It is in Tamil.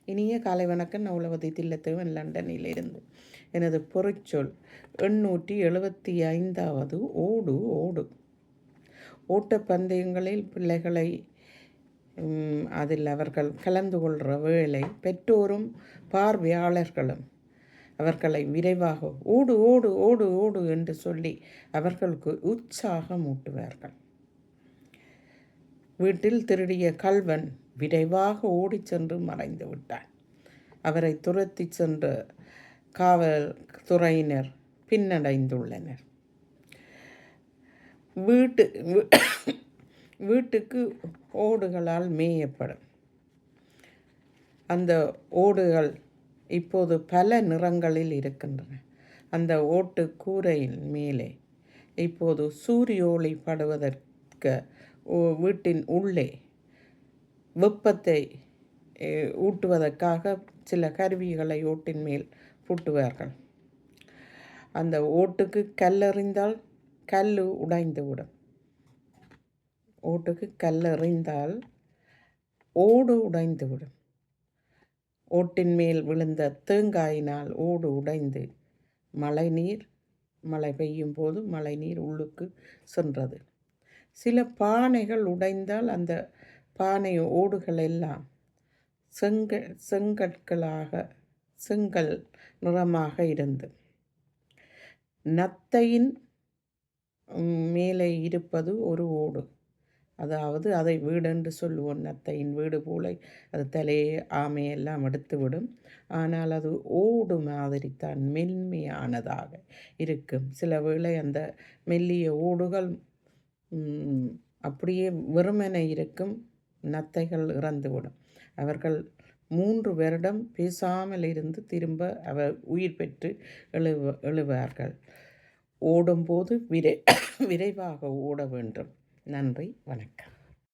இனிய காலை வணக்கம். நவுலவதி தில்லத்தேவன் லண்டனிலிருந்து. எனது பொறிச்சொல் 875வது ஓடு ஓடு. ஓட்டப்பந்தயங்களில் பிள்ளைகளை அதில் அவர்கள் கலந்து கொள்கிற வேளை பெற்றோரும் பார்வையாளர்களும் அவர்களை விரைவாக ஓடு ஓடு ஓடு ஓடு என்று சொல்லி அவர்களுக்கு உற்சாகம் ஊட்டுவார்கள். வீட்டில் திருடிய கள்வன் விரைவாக ஓடிச் சென்று மறைந்து விட்டான். அவரை துரத்தி சென்ற காவல் துறையினர் பின்னடைந்துள்ளனர். வீட்டுக்கு ஓடுகளால் மேயப்படும். அந்த ஓடுகள் இப்போது பல நிறங்களில் இருக்கின்றன. அந்த ஓட்டு கூரையின் மேலே இப்போது சூரிய ஒளி படுவதற்கு வீட்டின் உள்ளே வெப்பத்தை ஊட்டுவதற்காக சில கருவிகளை ஓட்டின் மேல் பூட்டுவார்கள். அந்த ஓட்டுக்கு கல்லெறிந்தால் கல் உடைந்துவிடும். ஓட்டுக்கு கல்லெறிந்தால் ஓடு உடைந்துவிடும். ஓட்டின் மேல் விழுந்த தேங்காயினால் ஓடு உடைந்து மழை பெய்யும் போது மழை நீர் உள்ளுக்கு சென்றது. சில பானைகள் உடைந்தால் அந்த பானை ஓடுகள் எல்லாம் செங்கல் நிறமாக இருந்து நத்தையின் மேலே இருப்பது ஒரு ஓடு. அதாவது அதை வீடு என்று சொல்லுவோம். நத்தையின் வீடு போல அது தலையை ஆமையெல்லாம் எடுத்துவிடும். ஆனால் அது ஓடு மாதிரி தான் மென்மையானதாக இருக்கும். சில வேளை அந்த மெல்லிய ஓடுகள் அப்படியே வெறுமனை இருக்கும். நத்தைகள் இறந்துவிடும். அவர்கள் 3 வருடம் பேசாமல் இருந்து திரும்ப அவர் உயிர் பெற்று எழுவார்கள். ஓடும்போது விரைவாக ஓட வேண்டும். நன்றி, வணக்கம்.